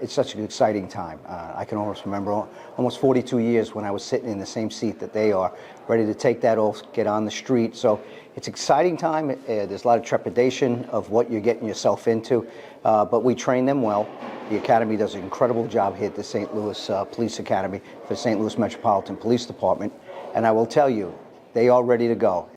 it's such an exciting time. I can almost remember almost 42 years when I was sitting in the same seat that they are, ready to take that oath, get on the street. So it's an exciting time. There's a lot of trepidation of what you're getting yourself into, but we train them well. The Academy does an incredible job here at the St. Louis Police Academy for St. Louis Metropolitan Police Department, and I will tell you, they are ready to go.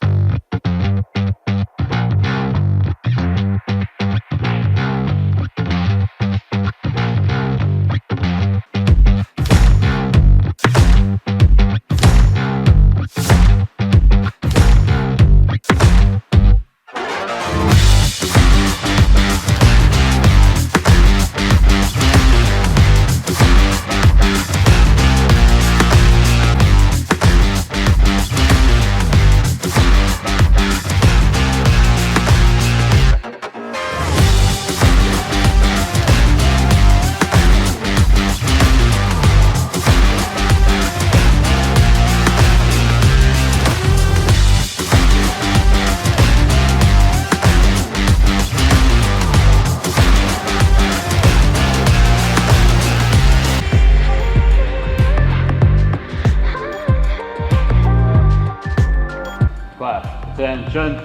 Attention.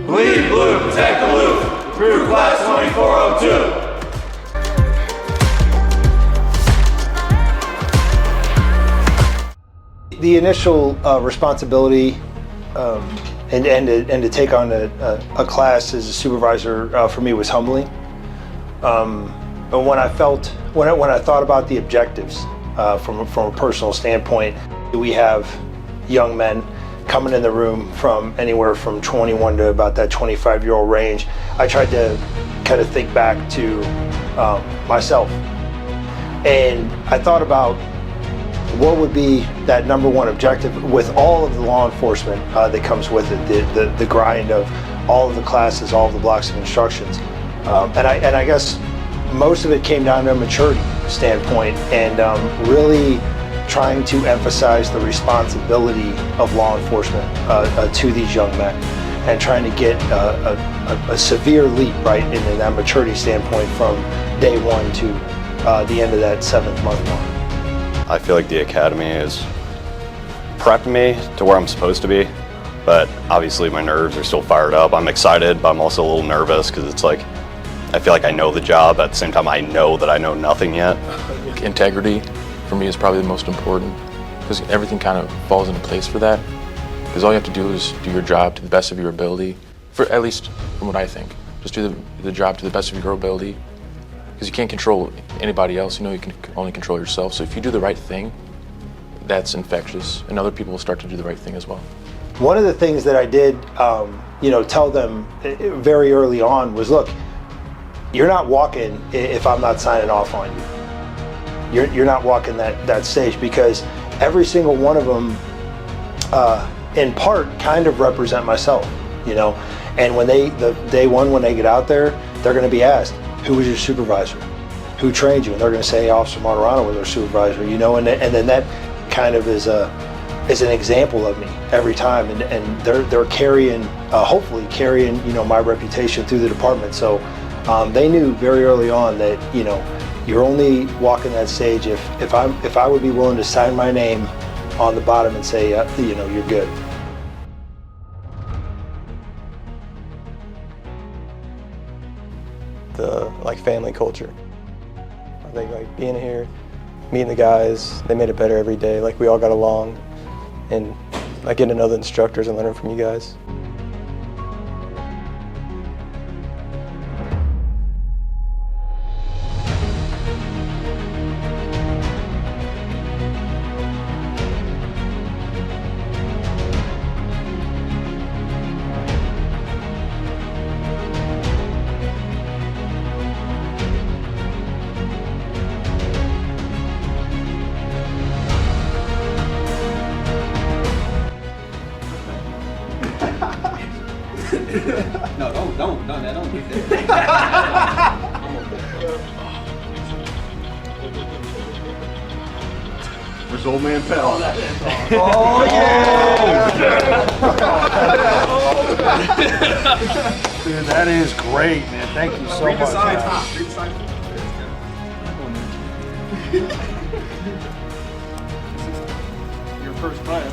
Bleed blue, protect the loop. Crew class 2402. The initial responsibility and to take on a class as a supervisor for me was humbling. But when I thought about the objectives from a personal standpoint, we have young men coming in the room from anywhere from 21 to about that 25-year-old range. I tried to kind of think back to myself, and I thought about what would be that number one objective with all of the law enforcement that comes with it, the grind of all of the classes, all of the blocks of instructions, and I guess most of it came down to a maturity standpoint and really trying to emphasize the responsibility of law enforcement to these young men, and trying to get a severe leap right in that maturity standpoint from day one to the end of that 7th month mark. I feel like the Academy has prepped me to where I'm supposed to be, but obviously my nerves are still fired up. I'm excited, but I'm also a little nervous because it's like I feel like I know the job. At the same time, I know that I know nothing yet. Integrity for me is probably the most important, because everything kind of falls into place for that. Because all you have to do is do your job to the best of your ability, at least from what I think. Just do the job to the best of your ability, because you can't control anybody else. You know, you can only control yourself. So if you do the right thing, that's infectious, and other people will start to do the right thing as well. One of the things that I did, tell them very early on was, look, you're not walking if I'm not signing off on you. You're not walking that stage, because every single one of them, in part, kind of represent myself, you know. And when the day one when they get out there, they're going to be asked, "Who was your supervisor? Who trained you?" And they're going to say, "Officer Martirano was our supervisor," you know. And then that kind of is an example of me every time, and they're carrying, hopefully carrying, my reputation through the department. So they knew very early on that, you're only walking that stage if I would be willing to sign my name on the bottom and say, you're good. The family culture. I think being here, meeting the guys, they made it better every day. We all got along, and getting to know the instructors and learning from you guys. No, don't do that. Where's old man Pell? Oh, yeah! Dude, that is great, man. Thank you so much. Your first class.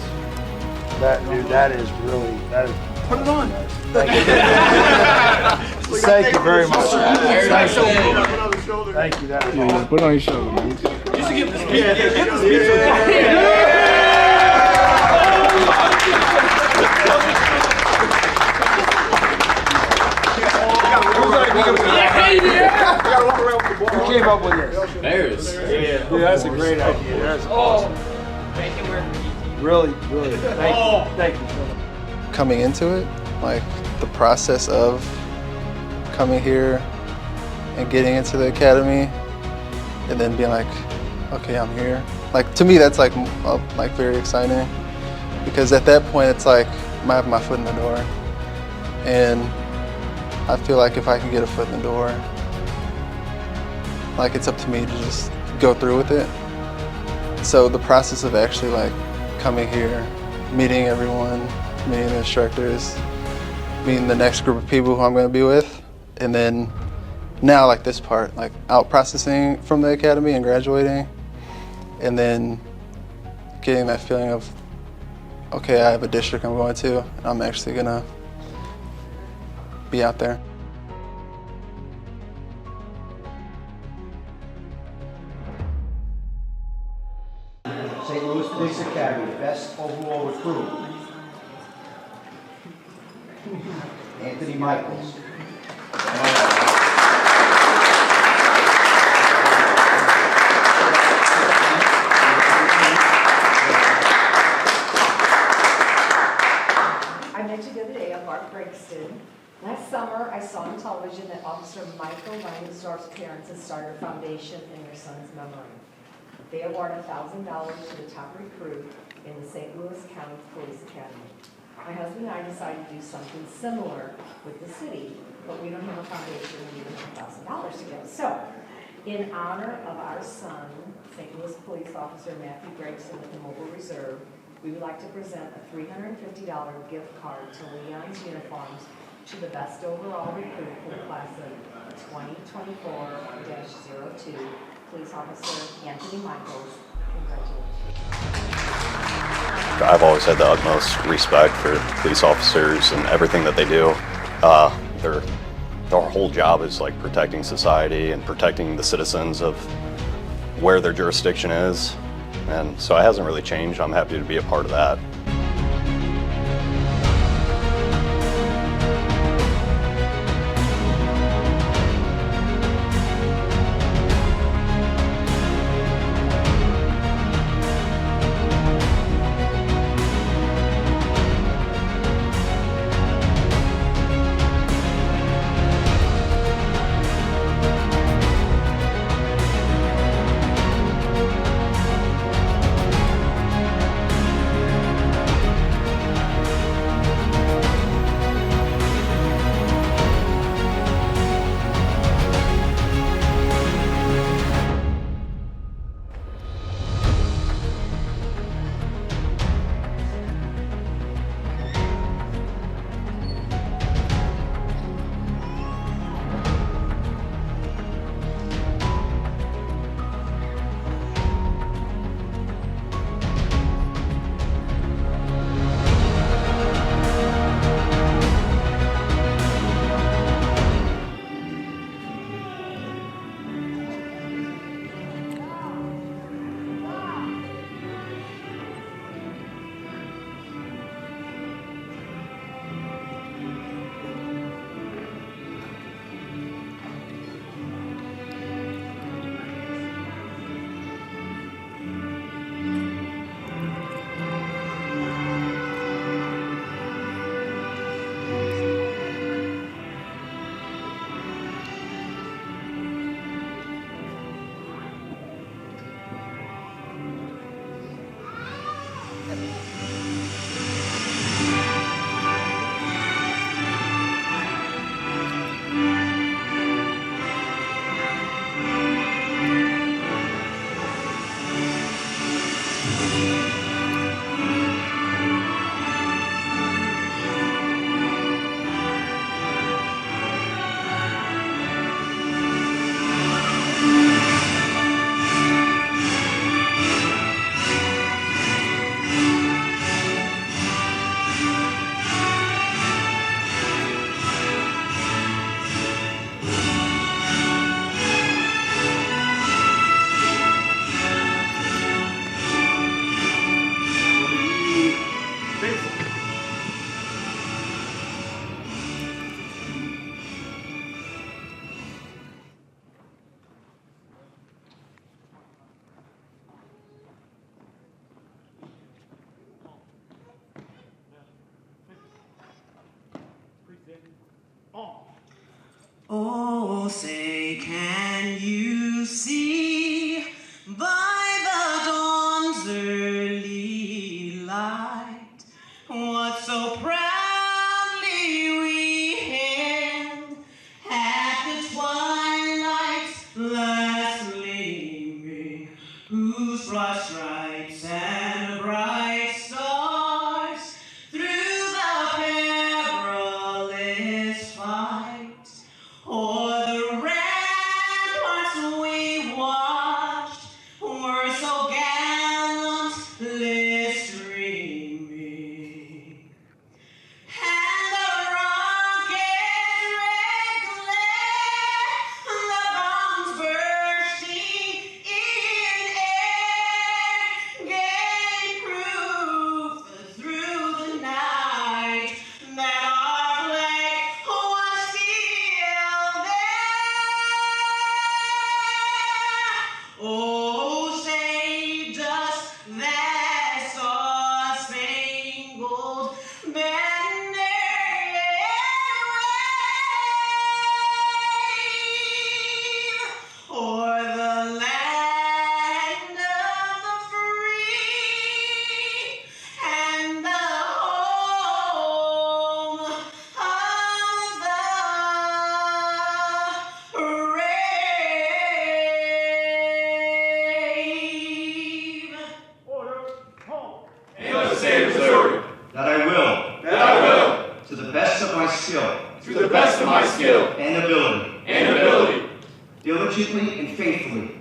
That is really, that is. Put it on. Thank you very much. Thank you. Thank you, that is awesome. Put it on your shoulder, man. You should give the speech. Give the speech. Who came up with this? Bears. Yeah, that's a great idea. That's awesome. Really, really. Thank you so much. Coming into it, like the process of coming here and getting into the academy, and then being like, okay, I'm here. Like to me, that's like very exciting, because at that point, it's like I have my foot in the door, and I feel like if I can get a foot in the door, like it's up to me to just go through with it. So the process of actually like coming here, meeting everyone, meeting the instructors, meeting the next group of people who I'm going to be with, and then now like this part, like out processing from the academy and graduating, and then getting that feeling of, okay, I have a district I'm going to, and I'm actually going to be out there. St. Louis Police Academy, best overall recruit. Anthony Michaels. I met you the other day at Bart Brixton. Last summer, I saw on television that Officer Michael Reinsdorf's parents had started a foundation in their son's memory. They awarded $1,000 to the top recruit in the St. Louis County Police Academy. My husband and I decided to do something similar with the city, but we don't have a foundation and we don't have $1,000 to give. So, in honor of our son, St. Louis Police Officer Matthew Gregson with the Mobile Reserve, we would like to present a $350 gift card to Leon's Uniforms to the best overall recruit for the class of 2024-02, Police Officer Anthony Michaels. Congratulations. I've always had the utmost respect for police officers and everything that they do. Their whole job is like protecting society and protecting the citizens of where their jurisdiction is. And so it hasn't really changed. I'm happy to be a part of that. flush stripes and bright stars through the perilous fight, o'er the ramparts we watched were so gallantly streaming, and the rocket's red glare, the bombs bursting in air, gave proof through the night that our flag was still there. Oh, say does that star-spangled banner wave o'er the land of the free and the home of the brave. And of the state of Missouri. That I will, to the best of my skill To the best of my skill and ability, diligently and faithfully,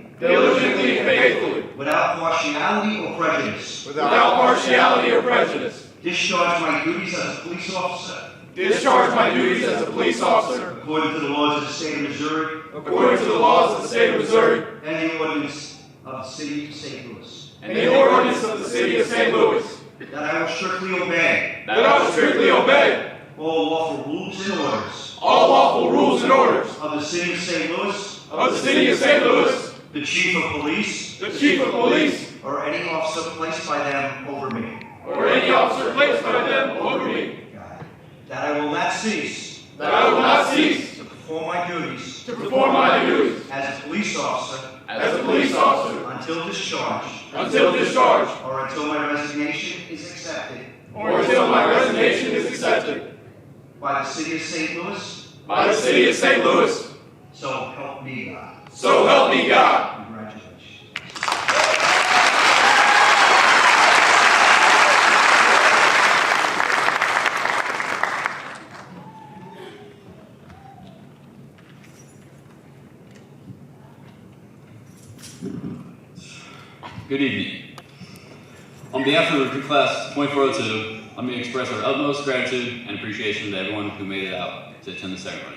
without partiality or prejudice, without partiality or prejudice, discharge my duties as a police officer discharge my duties as a police officer according to the laws of the state of Missouri according to the laws of the state of Missouri and the ordinance of the city of St. Louis. and the ordinance of the city of St. Louis, That I will strictly obey that I will strictly obey all lawful rules and orders all lawful rules and orders of the city of St. Louis, of the city of St. Louis, the chief of police, the chief of police, or any officer placed by them over me. or any officer placed by them over me, That I will not cease that I will not cease to perform my duties to perform my duties as a police officer as a police officer until discharged until discharge or until my resignation is accepted or until my resignation is accepted by the city of St. Louis. by the city of St. Louis. So help me God. So help me God. Congratulations. Good evening. On behalf of the recruit class 2402, let me express our utmost gratitude and appreciation to everyone who made it out to attend the ceremony.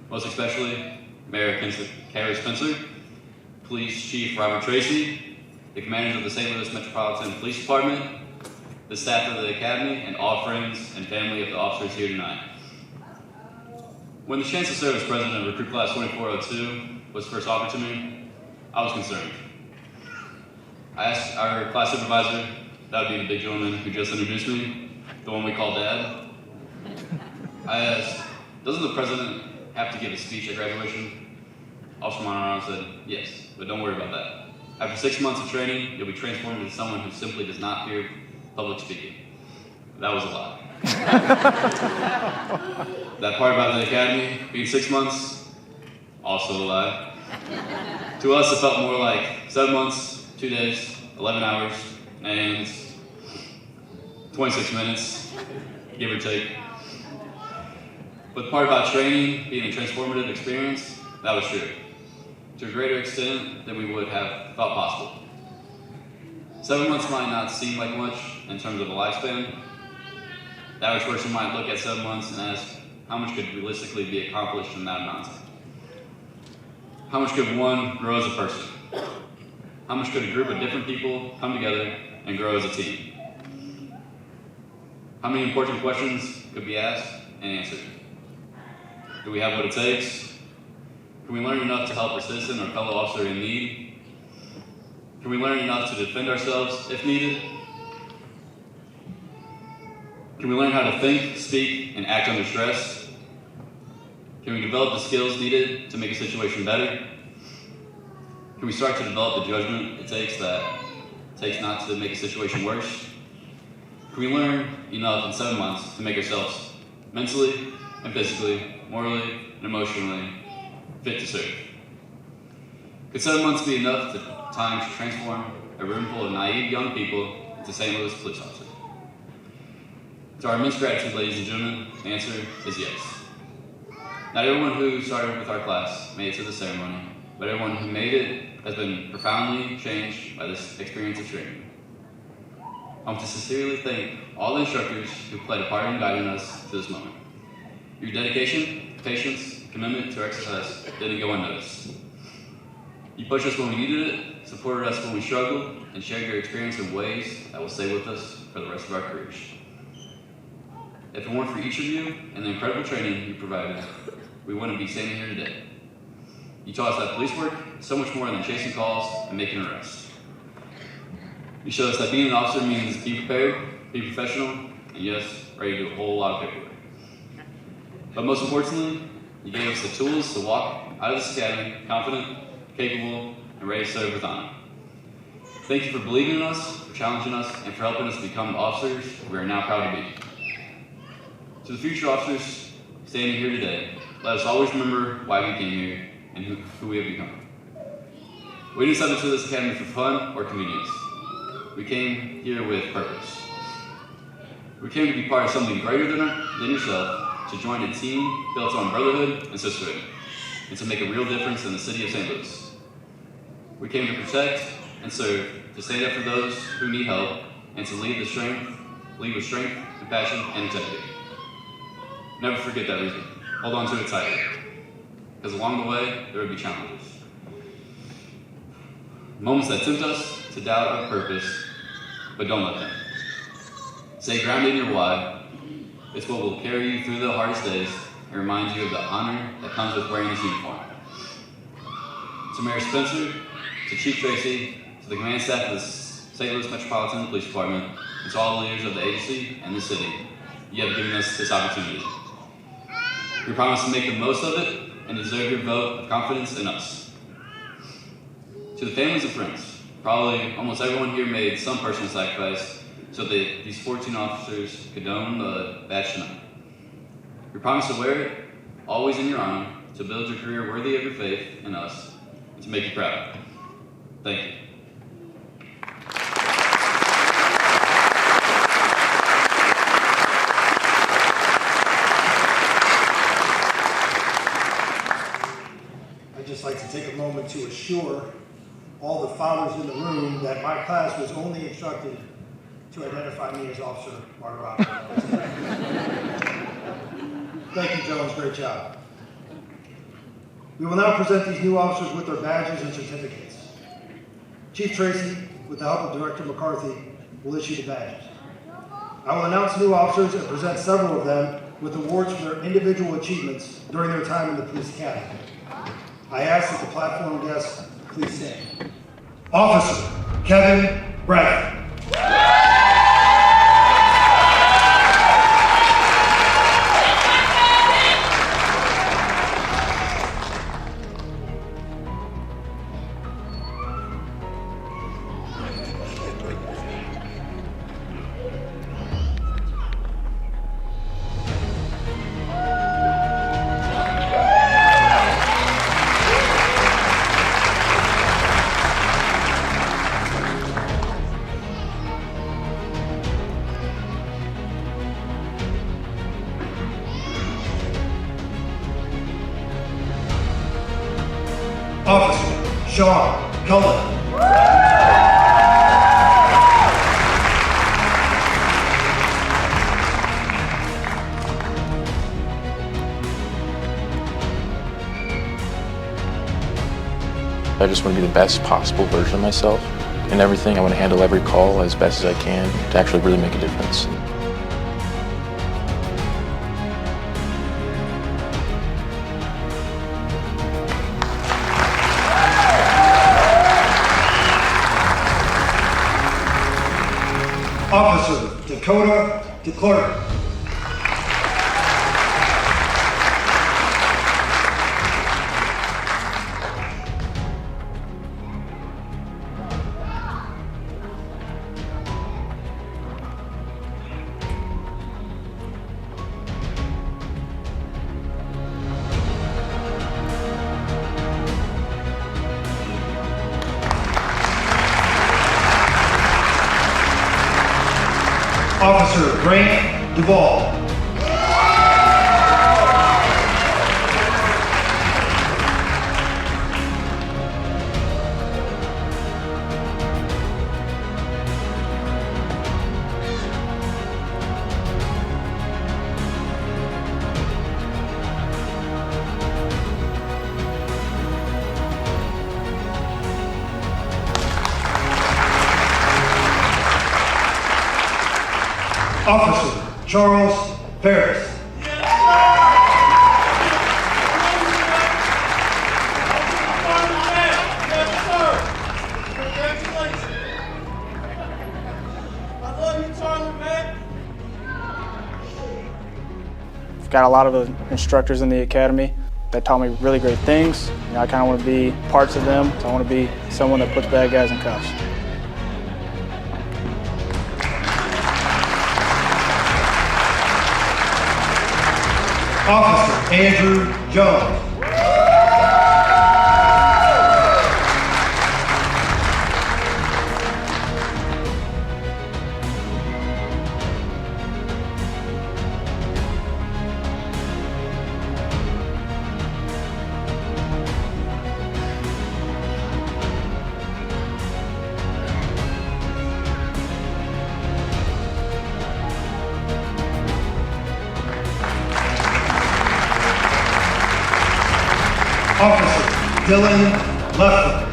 Most especially, Mayor Carrie Spencer, Police Chief Robert Tracy, the commanders of the St. Louis Metropolitan Police Department, the staff of the Academy, and all friends and family of the officers here tonight. When the chance to serve as president of recruit class 2402 was first offered to me, I was concerned. I asked our class supervisor, that would be the big gentleman who just introduced me, the one we call Dad. I asked, doesn't the president have to give a speech at graduation? Officer Monaro said, yes, but don't worry about that. After 6 months of training, you'll be transformed into someone who simply does not fear public speaking. That was a lie. That part about the academy being 6 months, also a lie. To us, it felt more like 7 months, 2 days, 11 hours, and 26 minutes, give or take. But the part about training being a transformative experience, that was true. To a greater extent than we would have thought possible. 7 months might not seem like much in terms of a lifespan. The average person might look at 7 months and ask, how much could realistically be accomplished in that amount of time? How much could one grow as a person? How much could a group of different people come together and grow as a team? How many important questions could be asked and answered? Do we have what it takes? Can we learn enough to help a citizen or fellow officer in need? Can we learn enough to defend ourselves if needed? Can we learn how to think, speak, and act under stress? Can we develop the skills needed to make a situation better? Can we start to develop the judgment it takes not to make a situation worse? Can we learn enough in 7 months to make ourselves mentally and physically, morally and emotionally fit to serve? Could 7 months be enough to time to transform a room full of naive young people into St. Louis police officers? To our immense gratitude, ladies and gentlemen, the answer is yes. Not everyone who started with our class made it to the ceremony, but everyone who made it has been profoundly changed by this experience of training. I want to sincerely thank all the instructors who played a part in guiding us to this moment. Your dedication, patience, commitment to our success didn't go unnoticed. You pushed us when we needed it, supported us when we struggled, and shared your experience in ways that will stay with us for the rest of our careers. If it weren't for each of you and the incredible training you provided, we wouldn't be standing here today. You taught us that police work is so much more than chasing calls and making arrests. You showed us that being an officer means be prepared, be professional, and yes, ready to do a whole lot of paperwork. But most importantly, you gave us the tools to walk out of this academy confident, capable, and ready to serve with honor. Thank you for believing in us, for challenging us, and for helping us become the officers we are now proud to be. To the future officers standing here today, let us always remember why we came here and who we have become. We didn't step into this academy for fun or convenience. We came here with purpose. We came to be part of something greater than yourself, to join a team built on brotherhood and sisterhood, and to make a real difference in the city of St. Louis. We came to protect and serve, to stand up for those who need help, and to lead with strength, compassion, and integrity. Never forget that reason. Hold on to it tightly, because along the way, there will be challenges. Moments that tempt us to doubt our purpose, but don't let them. Stay grounded in your why. It's what will carry you through the hardest days and remind you of the honor that comes with wearing this uniform. To Mayor Spencer, to Chief Tracy, to the command staff of the St. Louis Metropolitan Police Department, and to all the leaders of the agency and the city, you have given us this opportunity. We promise to make the most of it and deserve your vote of confidence in us. To the families and friends, probably almost everyone here made some personal sacrifice so that these 14 officers could don the badge tonight. We promise to wear it, always in your honor, to build your career worthy of your faith in us, and to make you proud. Thank you. I'd just like to take a moment to assure all the fathers in the room that my class was only instructed to identify me as Officer Margarotto. Thank you, Jones. Great job. We will now present these new officers with their badges and certificates. Chief Tracy, with the help of Director McCarthy, will issue the badges. I will announce new officers and present several of them with awards for their individual achievements during their time in the police academy. I ask that the platform guests please stand. Officer Kevin Bradford. Officer Sean Cullen. I just want to be the best possible version of myself. In everything, I want to handle every call as best as I can to actually really make a difference. Officer Dakota DeClerc. Officer Grant Duvall. Officer Charles Ferris. I've got a lot of instructors in the academy that taught me really great things. You know, I kind of want to be parts of them. So I want to be someone that puts bad guys in cuffs. Officer Andrew Jones. Officer Dylan Leffler.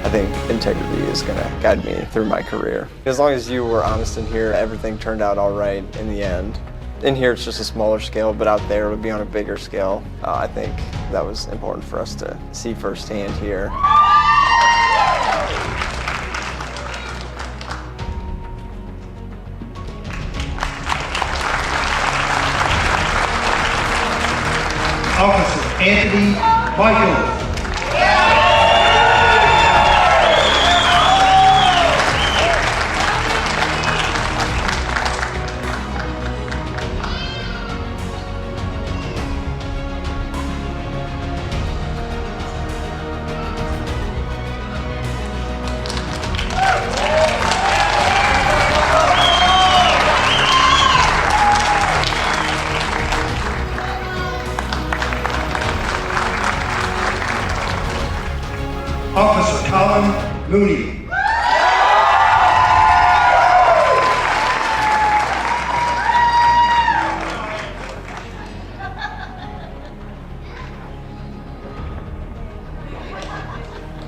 I think integrity is going to guide me through my career. As long as you were honest in here, everything turned out all right in the end. In here it's just a smaller scale, but out there it would be on a bigger scale. I think that was important for us to see firsthand here. Officer Anthony Michaels. Officer Colin Mooney.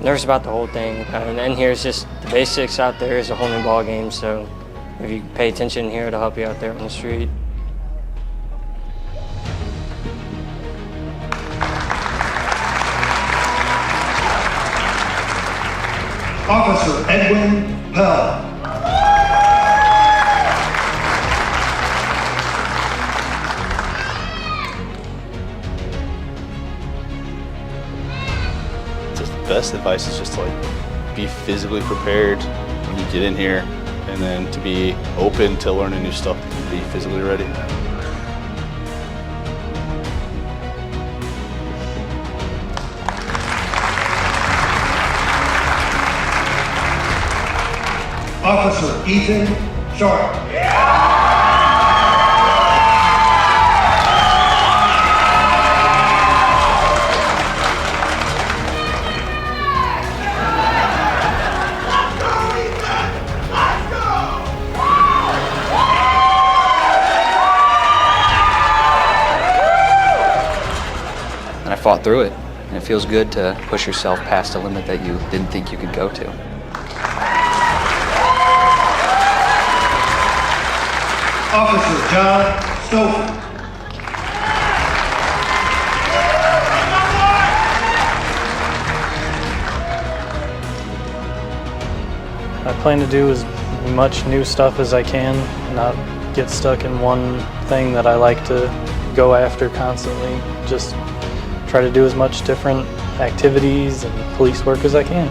Nervous about the whole thing. And in here, it's just the basics. Out there is a whole new ball game. So if you pay attention here, it'll help you out there on the street. Officer Edwin Pell. Just the best advice is just to be physically prepared when you get in here, and then to be open to learning new stuff, to be physically ready. Officer Ethan Sharp. And I fought through it, and it feels good to push yourself past a limit that you didn't think you could go to. Officer John Stover. I plan to do as much new stuff as I can, not get stuck in one thing that I like to go after constantly. Just try to do as much different activities and police work as I can.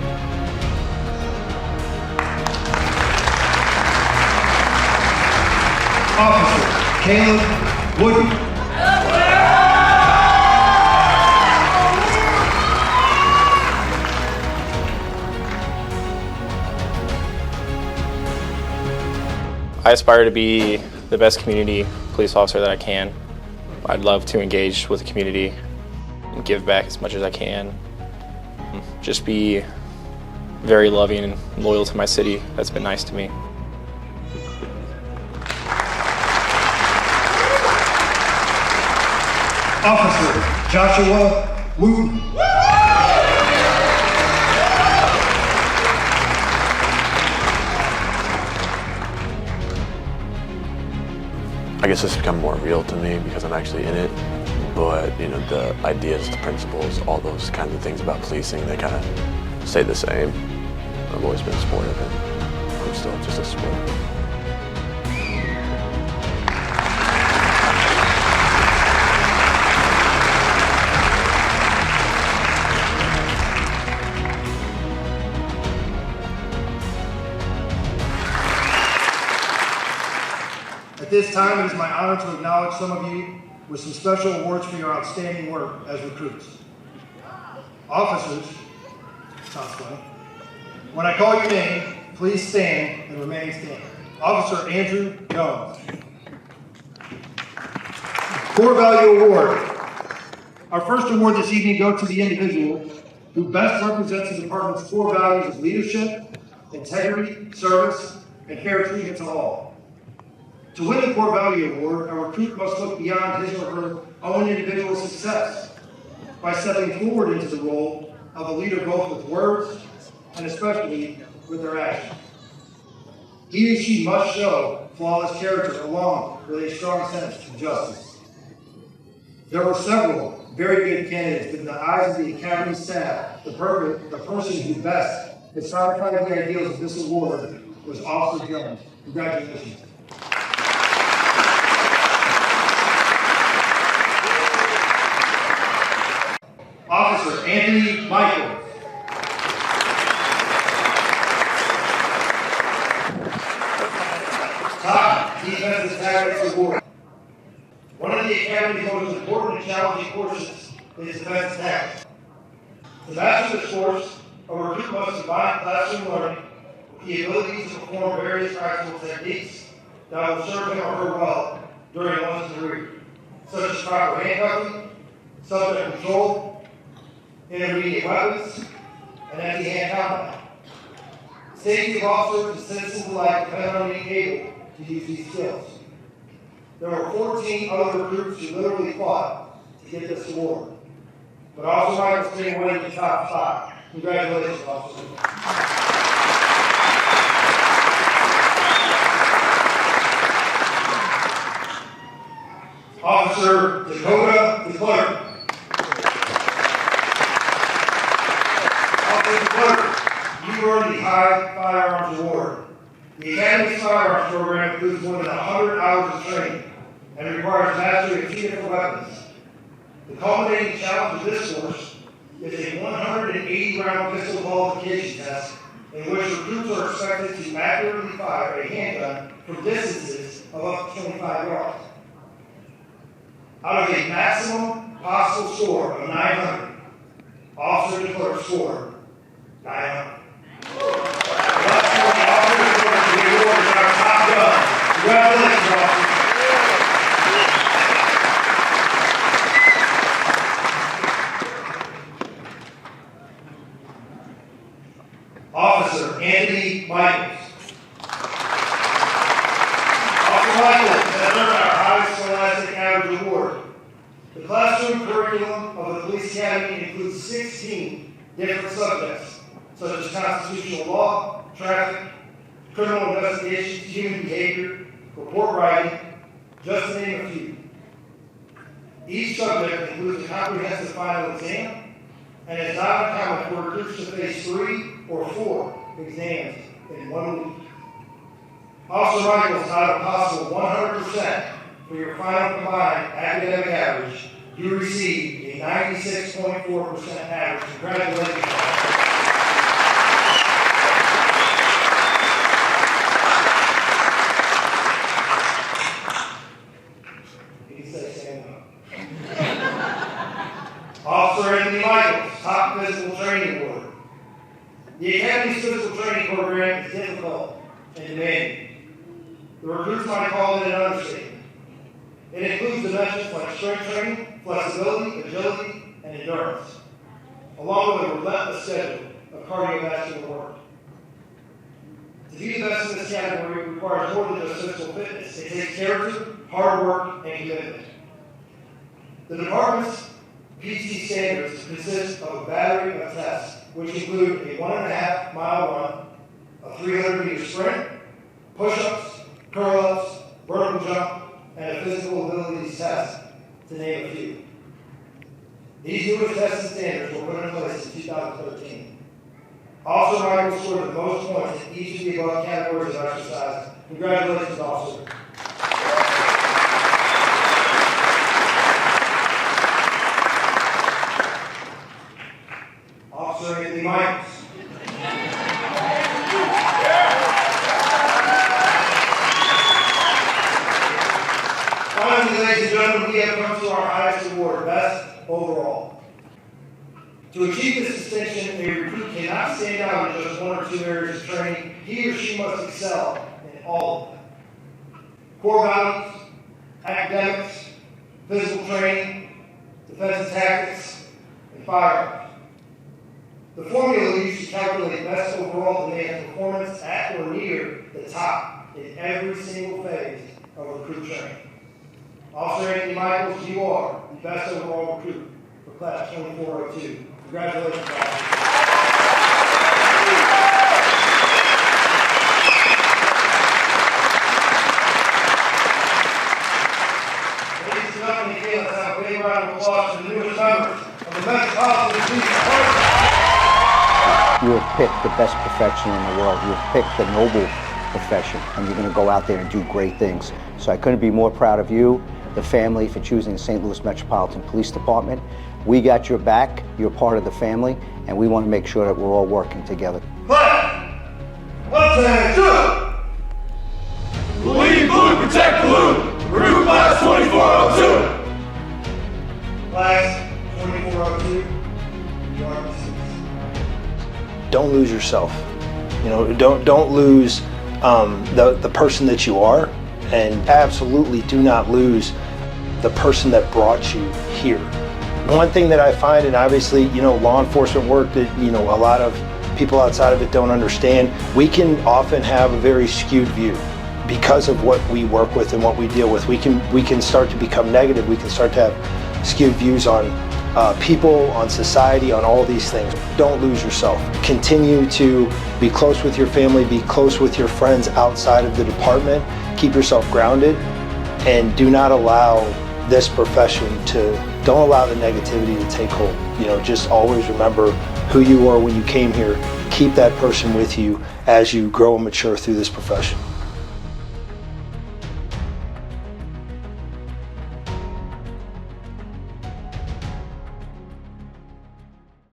Officer Caleb Wooden. I aspire to be the best community police officer that I can. I'd love to engage with the community and give back as much as I can. Just be very loving and loyal to my city. That's been nice to me. Officer Joshua Wooten. I guess it's become more real to me because I'm actually in it. But, you know, the ideas, the principles, all those kinds of things about policing, they kind of stay the same. I've always been supportive, and I'm still just a supporter. At this time, it is my honor to acknowledge some of you with some special awards for your outstanding work as recruits. Officers, sounds funny. When I call your name, please stand and remain standing. Officer Andrew Jones. Core Value Award. Our first award this evening goes to the individual who best represents the department's core values of leadership, integrity, service, and fair treatment to all. To win the Core Value Award, a recruit must look beyond his or her own individual success by stepping forward into the role of a leader both with words and especially with their actions. He or she must show flawless character along with a strong sense of justice. There were several very good candidates, but in the eyes of the Academy staff, the person who best personified the ideals of this award was Officer Jones. Congratulations. Officer Anthony Michael. Top Defensive Tactics Award. One of the Academy's most important and challenging courses is defensive tactics. To master this course, a recruit must combine classroom learning with the ability to perform various practical techniques that will serve him or her well during one's career, such as proper handcuffing, subject control, intermediate weapons, and empty-hand combat. Safety of officers and citizens alike depend on being able to use these skills. There were 14 other recruits who literally fought to get this award, but Officer Michael came away in the top 5. Congratulations, officer. Officer Dakota DeClerc. You earned the High Firearms Award. The Academy's firearms program includes more than 100 hours of training and requires mastery of 2 different weapons. The culminating challenge of this course is a 180-round pistol qualification test in which recruits are expected to accurately fire a handgun from distances of up to 25 yards. Out of a maximum possible score of 900, Officer DeClerc scored 900. Congratulations, officer. Officer Anthony Michaels. Officer Michaels has earned our highest scholastic average award. The classroom curriculum of the Police Academy includes 16 different subjects, such as constitutional law, traffic, criminal investigations, human behavior, report writing, just to name a few. Each subject includes a comprehensive final exam, and it's not uncommon for recruits to face 3 or 4 exams in 1 week. Officer Michaels got a possible 100% for your final combined academic average. You received a 96.4% average. Congratulations, officer. Officer Anthony Michaels, Top Physical Training Award. The Academy's physical training program is difficult and demanding. The recruits might call it an understatement. It includes dimensions like strength training, flexibility, agility, and endurance, along with a relentless schedule of cardiovascular work. To be the best in this category requires more than just physical fitness. It takes character, hard work, and commitment. The department's PT standards consist of a battery of tests, which include a 1.5-mile run, a 300-meter sprint, push-ups, curl-ups, vertical jump, and a physical abilities test, to name a few. These newest tests and standards were put in place in 2013. Officer Michael scored the most points in each of the above categories of exercise. Congratulations, officer. Officer Anthony Michaels. Finally, ladies and gentlemen, we have come to our highest award, Best Overall. To achieve this distinction, a recruit cannot stand out in just 1 or 2 areas of training. He or she must excel in all of them. Core values, academics, physical training, defensive tactics, and firearms. The formula used to calculate best overall demands performance at or near the top in every single phase of recruit training. Officer Anthony Michaels, you are the best overall recruit for Class 2402. Congratulations, officer. Ladies and gentlemen, again, let's have a big round of applause for the newest members of the Metropolitan Police Department. You have picked the best profession in the world. You have picked the noble profession, and you're going to go out there and do great things. So I couldn't be more proud of you, the family, for choosing the St. Louis Metropolitan Police Department. We got your back. You're part of the family, and we want to make sure that we're all working together. Clap! 1, 2. Bleed blue, protect blue. Recruit Class 2402. Class 2402. You are dismissed. Don't lose yourself. You know, don't lose the person that you are, and absolutely do not lose the person that brought you here. One thing that I find, and obviously, you know, law enforcement work that, you know, a lot of people outside of it don't understand, we can often have a very skewed view because of what we work with and what we deal with. We can start to become negative. We can start to have skewed views on people, on society, on all these things. Don't lose yourself. Continue to be close with your family, be close with your friends outside of the department. Keep yourself grounded, and do not allow this profession don't allow the negativity to take hold. You know, just always remember who you were when you came here. Keep that person with you as you grow and mature through this profession.